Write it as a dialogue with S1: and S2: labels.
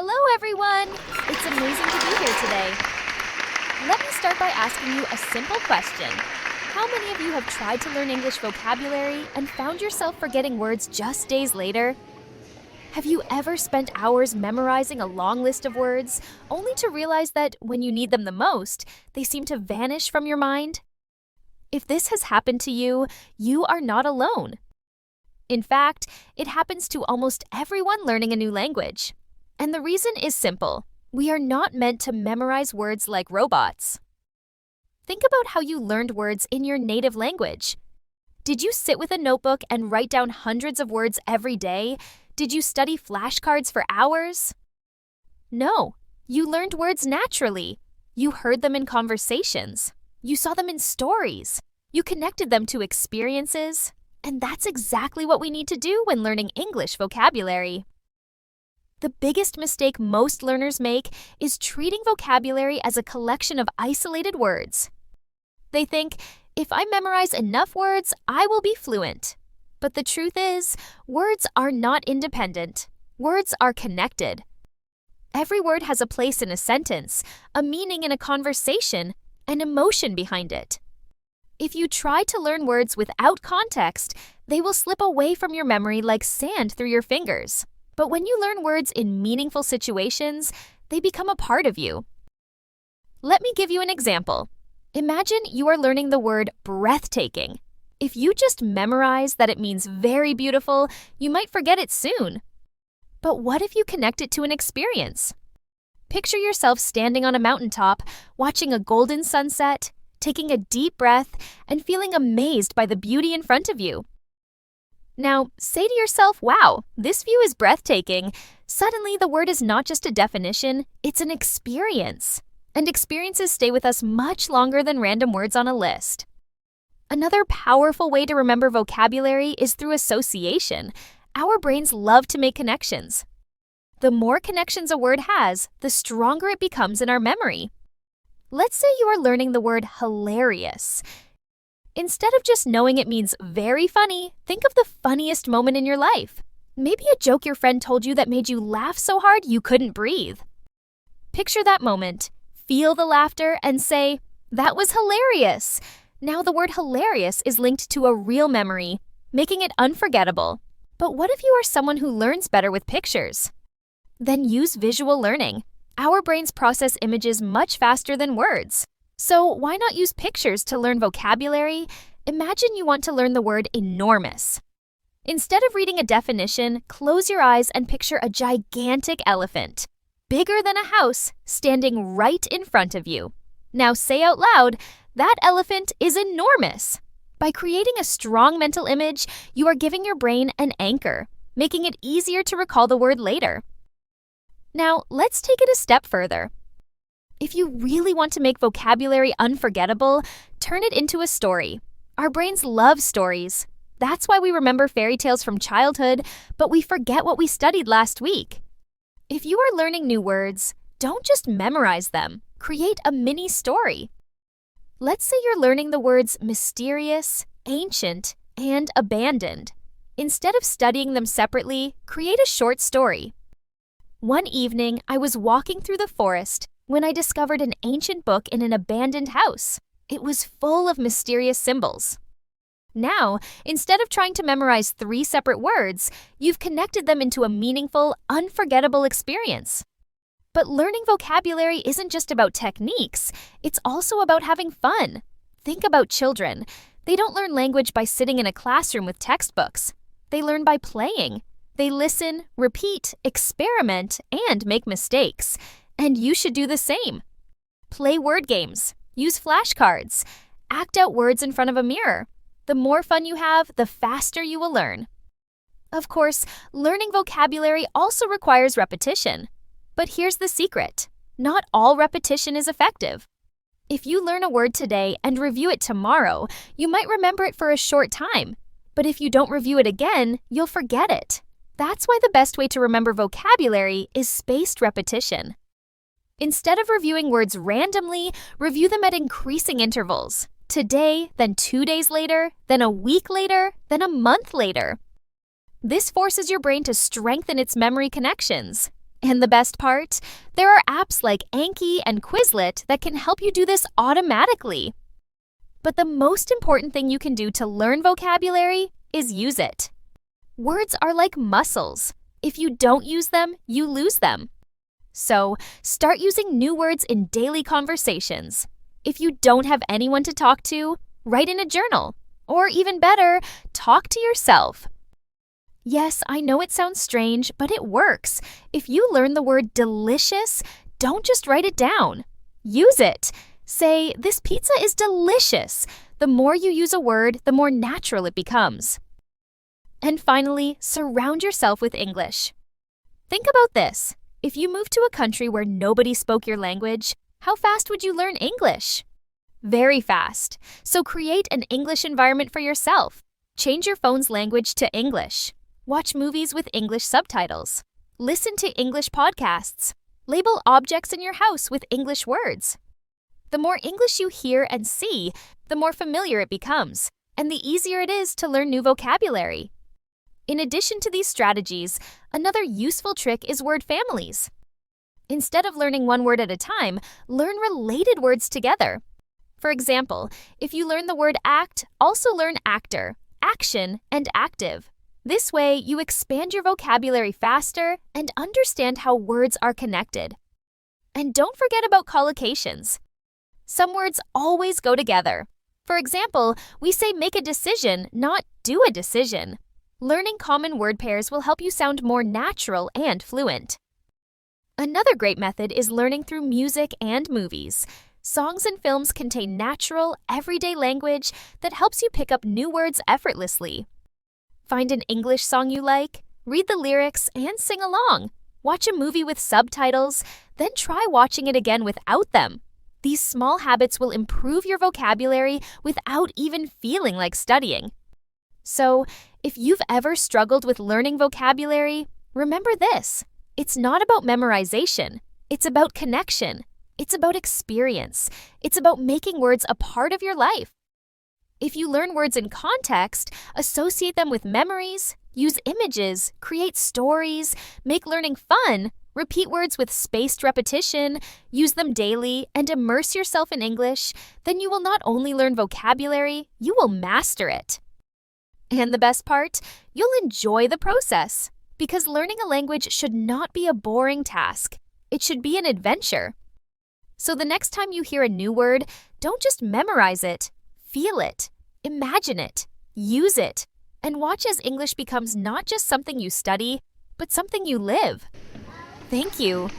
S1: Hello, everyone! It's amazing to be here today. Let me start by asking you a simple question. How many of you have tried to learn English vocabulary and found yourself forgetting words just days later? Have you ever spent hours memorizing a long list of words, only to realize that when you need them the most, they seem to vanish from your mind? If this has happened to you, you are not alone. In fact, it happens to almost everyone learning a new language. And the reason is simple. We are not meant to memorize words like robots. Think about how you learned words in your native language. Did you sit with a notebook and write down hundreds of words every day? Did you study flashcards for hours? No, you learned words naturally. You heard them in conversations. You saw them in stories. You connected them to experiences. And that's exactly what we need to do when learning English vocabulary. The biggest mistake most learners make is treating vocabulary as a collection of isolated words. They think, if I memorize enough words, I will be fluent. But the truth is, words are not independent. Words are connected. Every word has a place in a sentence, a meaning in a conversation, an emotion behind it. If you try to learn words without context, they will slip away from your memory like sand through your fingers. But when you learn words in meaningful situations, they become a part of you. Let me give you an example. Imagine you are learning the word breathtaking. If you just memorize that it means very beautiful, you might forget it soon. But what if you connect it to an experience? Picture yourself standing on a mountaintop, watching a golden sunset, taking a deep breath, and feeling amazed by the beauty in front of you. Now, say to yourself, wow, this view is breathtaking. Suddenly, the word is not just a definition, it's an experience. And experiences stay with us much longer than random words on a list. Another powerful way to remember vocabulary is through association. Our brains love to make connections. The more connections a word has, the stronger it becomes in our memory. Let's say you are learning the word hilarious. Instead of just knowing it means very funny, think of the funniest moment in your life. Maybe a joke your friend told you that made you laugh so hard you couldn't breathe. Picture that moment, feel the laughter, and say, "That was hilarious." Now the word hilarious is linked to a real memory, making it unforgettable. But what if you are someone who learns better with pictures? Then use visual learning. Our brains process images much faster than words. So why not use pictures to learn vocabulary? Imagine you want to learn the word enormous. Instead of reading a definition, close your eyes and picture a gigantic elephant, bigger than a house, standing right in front of you. Now say out loud, "That elephant is enormous." By creating a strong mental image, you are giving your brain an anchor, making it easier to recall the word later. Now, let's take it a step further. If you really want to make vocabulary unforgettable, turn it into a story. Our brains love stories. That's why we remember fairy tales from childhood, but we forget what we studied last week. If you are learning new words, don't just memorize them. Create a mini story. Let's say you're learning the words mysterious, ancient, and abandoned. Instead of studying them separately, create a short story. One evening, I was walking through the forest when I discovered an ancient book in an abandoned house. It was full of mysterious symbols. Now, instead of trying to memorize 3 separate words, you've connected them into a meaningful, unforgettable experience. But learning vocabulary isn't just about techniques, it's also about having fun. Think about children. They don't learn language by sitting in a classroom with textbooks. They learn by playing. They listen, repeat, experiment, and make mistakes. And you should do the same. Play word games. Use flashcards. Act out words in front of a mirror. The more fun you have, the faster you will learn. Of course, learning vocabulary also requires repetition. But here's the secret. Not all repetition is effective. If you learn a word today and review it tomorrow, you might remember it for a short time. But if you don't review it again, you'll forget it. That's why the best way to remember vocabulary is spaced repetition. Instead of reviewing words randomly, review them at increasing intervals. Today, then 2 days later, then a week later, then a month later. This forces your brain to strengthen its memory connections. And the best part? There are apps like Anki and Quizlet that can help you do this automatically. But the most important thing you can do to learn vocabulary is use it. Words are like muscles. If you don't use them, you lose them. So, start using new words in daily conversations. If you don't have anyone to talk to, write in a journal. Or even better, talk to yourself. Yes, I know it sounds strange, but it works. If you learn the word delicious, don't just write it down. Use it. Say, "This pizza is delicious." The more you use a word, the more natural it becomes. And finally, surround yourself with English. Think about this. If you moved to a country where nobody spoke your language, how fast would you learn English? Very fast. So create an English environment for yourself. Change your phone's language to English. Watch movies with English subtitles. Listen to English podcasts. Label objects in your house with English words. The more English you hear and see, the more familiar it becomes, and the easier it is to learn new vocabulary. In addition to these strategies, another useful trick is word families. Instead of learning one word at a time, learn related words together. For example, if you learn the word act, also learn actor, action, and active. This way, you expand your vocabulary faster and understand how words are connected. And don't forget about collocations. Some words always go together. For example, we say make a decision, not do a decision. Learning common word pairs will help you sound more natural and fluent. Another great method is learning through music and movies. Songs and films contain natural, everyday language that helps you pick up new words effortlessly. Find an English song you like, read the lyrics, and sing along. Watch a movie with subtitles, then try watching it again without them. These small habits will improve your vocabulary without even feeling like studying. So, if you've ever struggled with learning vocabulary, remember this. It's not about memorization. It's about connection. It's about experience. It's about making words a part of your life. If you learn words in context, associate them with memories, use images, create stories, make learning fun, repeat words with spaced repetition, use them daily, and immerse yourself in English, then you will not only learn vocabulary, you will master it. And the best part, you'll enjoy the process, because learning a language should not be a boring task. It should be an adventure. So the next time you hear a new word, don't just memorize it. Feel it, imagine it, use it, and watch as English becomes not just something you study, but something you live. Thank you.